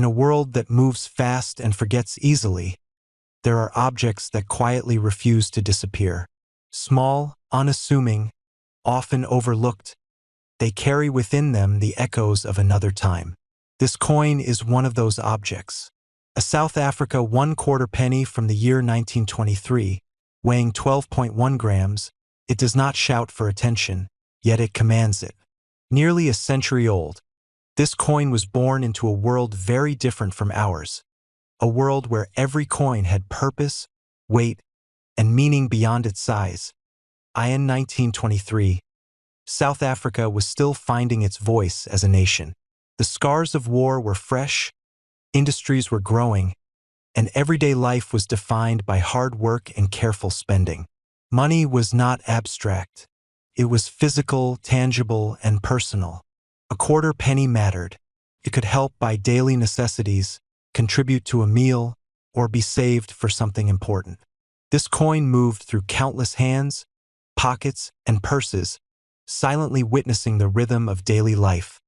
In a world that moves fast and forgets easily, there are objects that quietly refuse to disappear. Small, unassuming, often overlooked, they carry within them the echoes of another time. This coin is one of those objects. A South Africa 1/4 penny from the year 1923, weighing 12.1 grams, it does not shout for attention, yet it commands it. Nearly a century old, this coin was born into a world very different from ours, a world where every coin had purpose, weight, and meaning beyond its size. In 1923, South Africa was still finding its voice as a nation. The scars of war were fresh, industries were growing, and everyday life was defined by hard work and careful spending. Money was not abstract. It was physical, tangible, and personal. A 1/4 penny mattered. It could help buy daily necessities, contribute to a meal, or be saved for something important. This coin moved through countless hands, pockets, and purses, silently witnessing the rhythm of daily life.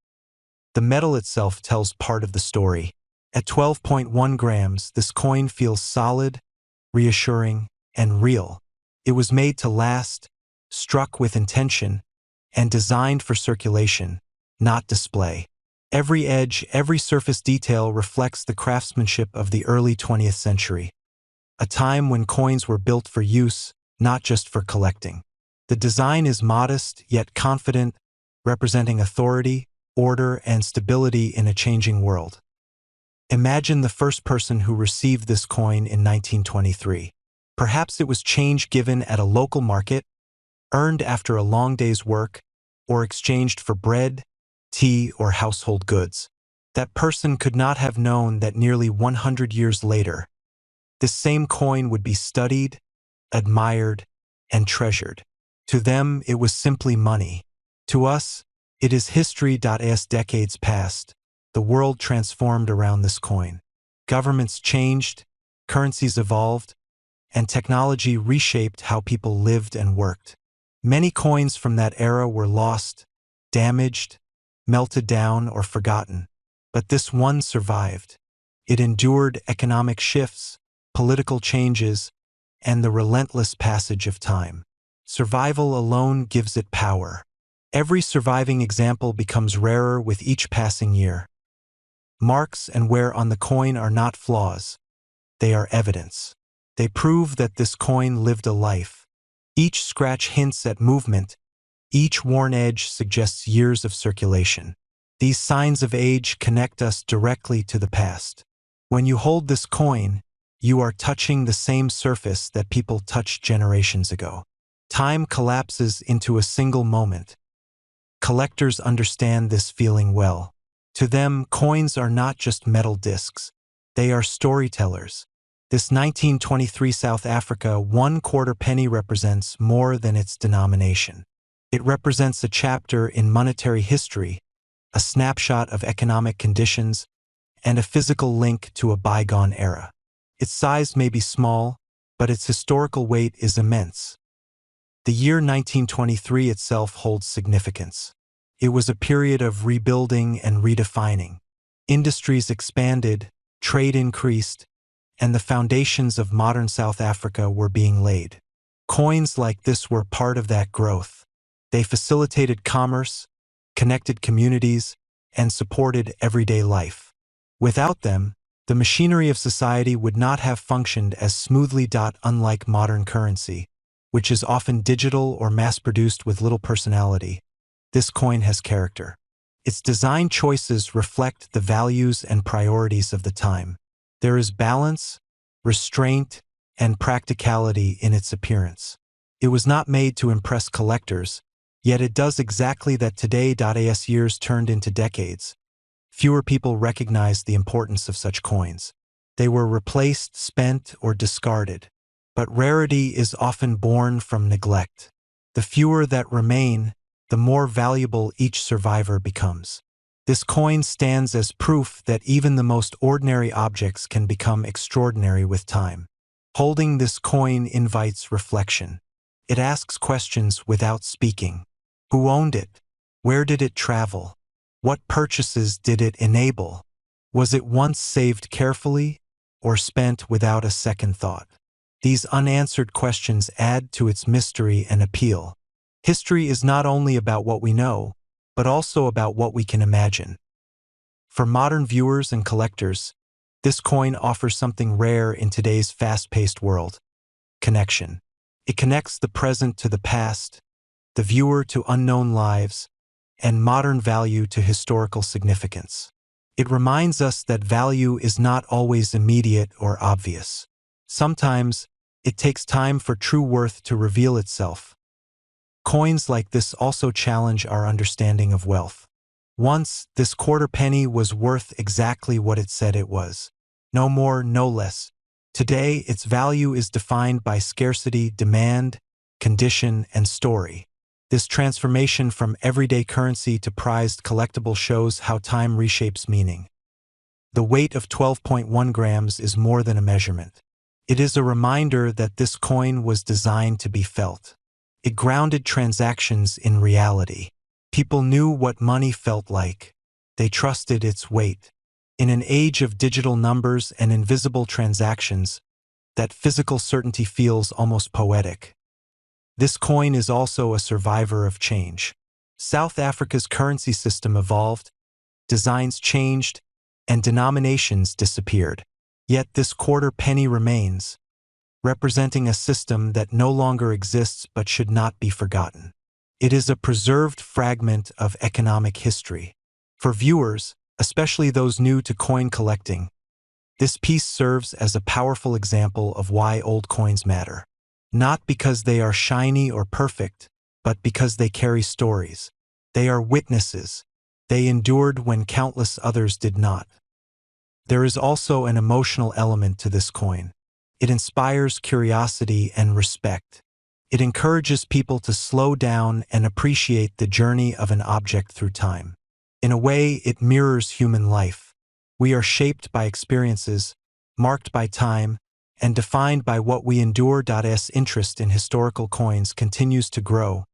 The metal itself tells part of the story. At 12.1 grams, this coin feels solid, reassuring, and real. It was made to last, struck with intention, and designed for circulation, not display. Every edge, every surface detail reflects the craftsmanship of the early 20th century, a time when coins were built for use, not just for collecting. The design is modest yet confident, representing authority, order, and stability in a changing world. Imagine the first person who received this coin in 1923. Perhaps it was change given at a local market, earned after a long day's work, or exchanged for bread, tea, or household goods. That person could not have known that nearly 100 years later, this same coin would be studied, admired, and treasured. To them, it was simply money. To us, it is history. As decades passed, the world transformed around this coin. Governments changed, currencies evolved, and technology reshaped how people lived and worked. Many coins from that era were lost, damaged, melted down, or forgotten. But this one survived. It endured economic shifts, political changes, and the relentless passage of time. Survival alone gives it power. Every surviving example becomes rarer with each passing year. Marks and wear on the coin are not flaws. They are evidence. They prove that this coin lived a life. Each scratch hints at movement. Each worn edge suggests years of circulation. These signs of age connect us directly to the past. When you hold this coin, you are touching the same surface that people touched generations ago. Time collapses into a single moment. Collectors understand this feeling well. To them, coins are not just metal discs. They are storytellers. This 1923 South Africa 1/4 penny represents more than its denomination. It represents a chapter in monetary history, a snapshot of economic conditions, and a physical link to a bygone era. Its size may be small, but its historical weight is immense. The year 1923 itself holds significance. It was a period of rebuilding and redefining. Industries expanded, trade increased, and the foundations of modern South Africa were being laid. Coins like this were part of that growth. They facilitated commerce, connected communities, and supported everyday life. Without them, the machinery of society would not have functioned as smoothly. Unlike modern currency, which is often digital or mass-produced with little personality, this coin has character. Its design choices reflect the values and priorities of the time. There is balance, restraint, and practicality in its appearance. It was not made to impress collectors, yet it does exactly that today. As years turned into decades, fewer people recognized the importance of such coins. They were replaced, spent, or discarded. But rarity is often born from neglect. The fewer that remain, the more valuable each survivor becomes. This coin stands as proof that even the most ordinary objects can become extraordinary with time. Holding this coin invites reflection. It asks questions without speaking. Who owned it? Where did it travel? What purchases did it enable? Was it once saved carefully or spent without a second thought? These unanswered questions add to its mystery and appeal. History is not only about what we know, but also about what we can imagine. For modern viewers and collectors, this coin offers something rare in today's fast-paced world: connection. It connects the present to the past, the viewer to unknown lives, and modern value to historical significance. It reminds us that value is not always immediate or obvious. Sometimes, it takes time for true worth to reveal itself. Coins like this also challenge our understanding of wealth. Once, this quarter penny was worth exactly what it said it was. No more, no less. Today, its value is defined by scarcity, demand, condition, and story. This transformation from everyday currency to prized collectible shows how time reshapes meaning. The weight of 12.1 grams is more than a measurement. It is a reminder that this coin was designed to be felt. It grounded transactions in reality. People knew what money felt like. They trusted its weight. In an age of digital numbers and invisible transactions, that physical certainty feels almost poetic. This coin is also a survivor of change. South Africa's currency system evolved, designs changed, and denominations disappeared. Yet this quarter penny remains, representing a system that no longer exists but should not be forgotten. It is a preserved fragment of economic history. For viewers, especially those new to coin collecting, this piece serves as a powerful example of why old coins matter. Not because they are shiny or perfect, but because they carry stories. They are witnesses. They endured when countless others did not. There is also an emotional element to this coin. It inspires curiosity and respect. It encourages people to slow down and appreciate the journey of an object through time. In a way, it mirrors human life. We are shaped by experiences, marked by time, and defined by what we endure. As interest in historical coins continues to grow,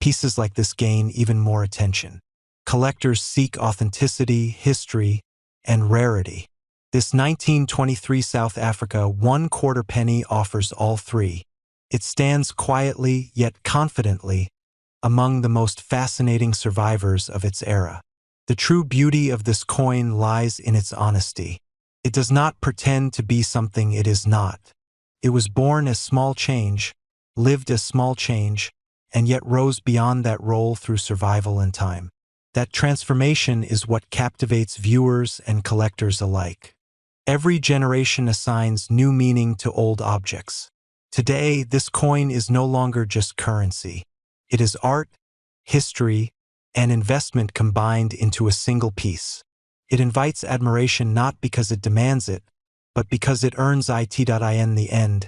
pieces like this gain even more attention. Collectors seek authenticity, history, and rarity. This 1923 South Africa 1/4 penny offers all three. It stands quietly yet confidently among the most fascinating survivors of its era. The true beauty of this coin lies in its honesty. It does not pretend to be something it is not. It was born as small change, lived as small change, and yet rose beyond that role through survival and time. That transformation is what captivates viewers and collectors alike. Every generation assigns new meaning to old objects. Today, this coin is no longer just currency. It is art, history, and investment combined into a single piece. It invites admiration not because it demands it, but because it earns it. In the end,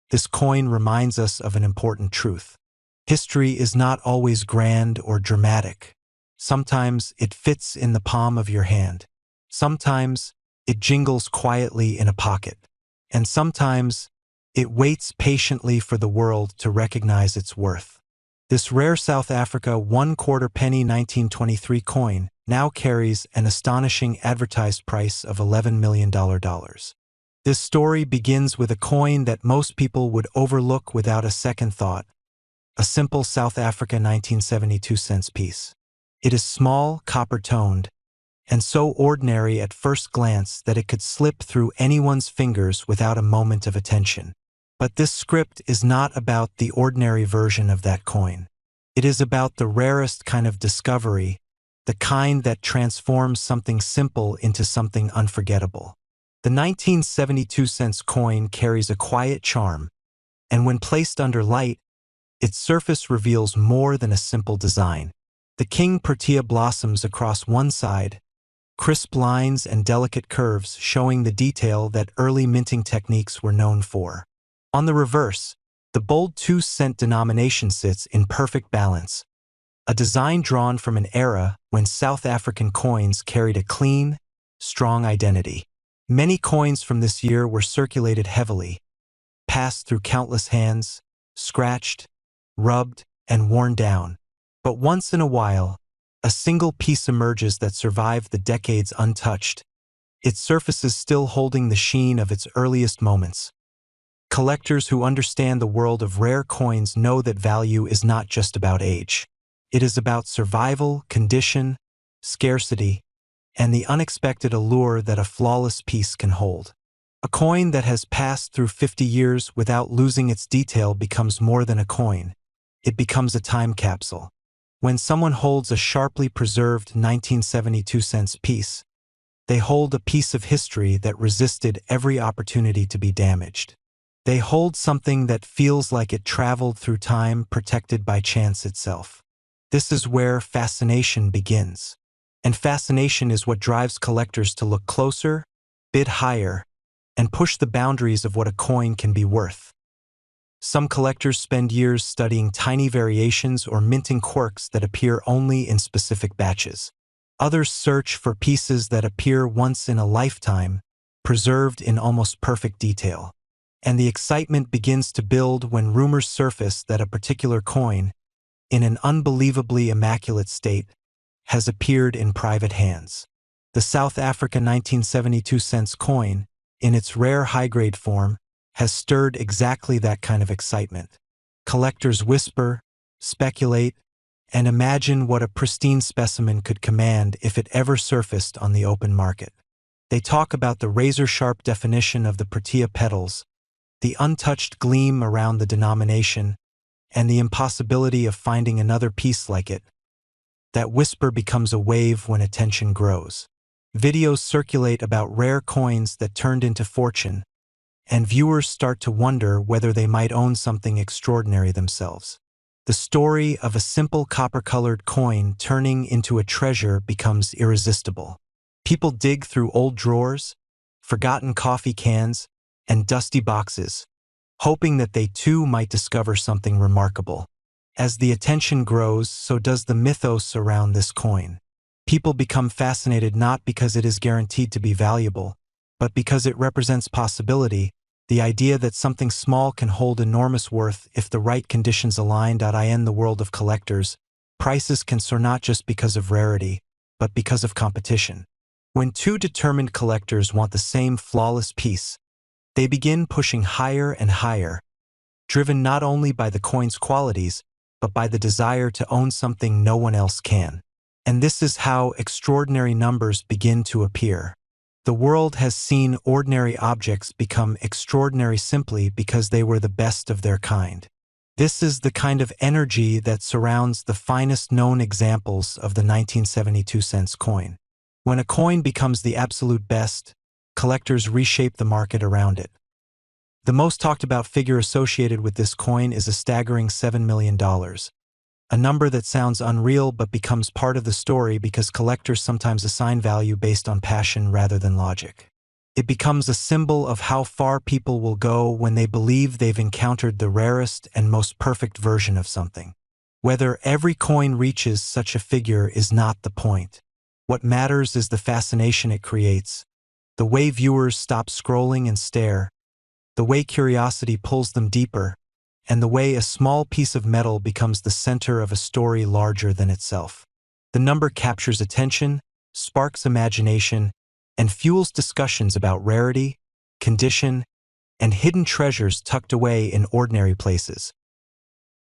this coin reminds us of an important truth. History is not always grand or dramatic. Sometimes it fits in the palm of your hand. Sometimes it jingles quietly in a pocket. And sometimes it waits patiently for the world to recognize its worth. This rare South Africa 1/4 penny 1923 coin now carries an astonishing advertised price of $11 million. This story begins with a coin that most people would overlook without a second thought, a simple South Africa 1972 cents piece. It is small, copper-toned, and so ordinary at first glance that it could slip through anyone's fingers without a moment of attention. But this script is not about the ordinary version of that coin. It is about the rarest kind of discovery, the kind that transforms something simple into something unforgettable. The 1972 cents coin carries a quiet charm, and when placed under light, its surface reveals more than a simple design. The King Protea blossoms across one side, crisp lines and delicate curves showing the detail that early minting techniques were known for. On the reverse, the bold 2-cent denomination sits in perfect balance, a design drawn from an era when South African coins carried a clean, strong identity. Many coins from this year were circulated heavily, passed through countless hands, scratched, rubbed, and worn down. But once in a while, a single piece emerges that survived the decades untouched, its surfaces still holding the sheen of its earliest moments. Collectors who understand the world of rare coins know that value is not just about age. It is about survival, condition, scarcity, and the unexpected allure that a flawless piece can hold. A coin that has passed through 50 years without losing its detail becomes more than a coin. It becomes a time capsule. When someone holds a sharply preserved 1972-cent piece, they hold a piece of history that resisted every opportunity to be damaged. They hold something that feels like it traveled through time, protected by chance itself. This is where fascination begins. And fascination is what drives collectors to look closer, bid higher, and push the boundaries of what a coin can be worth. Some collectors spend years studying tiny variations or minting quirks that appear only in specific batches. Others search for pieces that appear once in a lifetime, preserved in almost perfect detail. And the excitement begins to build when rumors surface that a particular coin, in an unbelievably immaculate state, has appeared in private hands. The South Africa 1972-cent coin, in its rare high-grade form, has stirred exactly that kind of excitement. Collectors whisper, speculate, and imagine what a pristine specimen could command if it ever surfaced on the open market. They talk about the razor-sharp definition of the protea petals, the untouched gleam around the denomination, and the impossibility of finding another piece like it. That whisper becomes a wave when attention grows. Videos circulate about rare coins that turned into fortune, and viewers start to wonder whether they might own something extraordinary themselves. The story of a simple copper-colored coin turning into a treasure becomes irresistible. People dig through old drawers, forgotten coffee cans, and dusty boxes, hoping that they too might discover something remarkable. As the attention grows, so does the mythos around this coin. People become fascinated not because it is guaranteed to be valuable, but because it represents possibility, the idea that something small can hold enormous worth if the right conditions align. In the world of collectors, prices can soar not just because of rarity, but because of competition. When two determined collectors want the same flawless piece, they begin pushing higher and higher, driven not only by the coin's qualities, but by the desire to own something no one else can. And this is how extraordinary numbers begin to appear. The world has seen ordinary objects become extraordinary simply because they were the best of their kind. This is the kind of energy that surrounds the finest known examples of the 1972-cent coin. When a coin becomes the absolute best, collectors reshape the market around it. The most talked about figure associated with this coin is a staggering $7 million. A number that sounds unreal but becomes part of the story because collectors sometimes assign value based on passion rather than logic. It becomes a symbol of how far people will go when they believe they've encountered the rarest and most perfect version of something. Whether every coin reaches such a figure is not the point. What matters is the fascination it creates, the way viewers stop scrolling and stare, the way curiosity pulls them deeper, and the way a small piece of metal becomes the center of a story larger than itself. The number captures attention, sparks imagination, and fuels discussions about rarity, condition, and hidden treasures tucked away in ordinary places.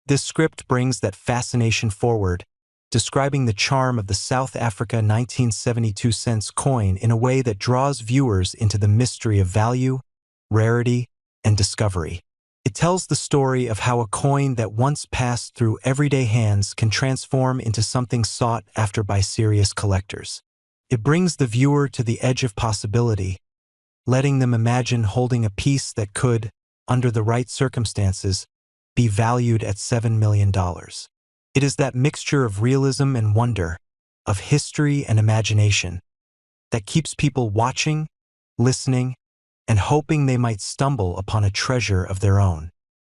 This script brings that fascination forward, describing the charm of the South Africa 1972-cent coin in a way that draws viewers into the mystery of value, rarity, and discovery. It tells the story of how a coin that once passed through everyday hands can transform into something sought after by serious collectors. It brings the viewer to the edge of possibility, letting them imagine holding a piece that could, under the right circumstances, be valued at $7 million. It is that mixture of realism and wonder, of history and imagination, that keeps people watching, listening, and hoping they might stumble upon a treasure of their own.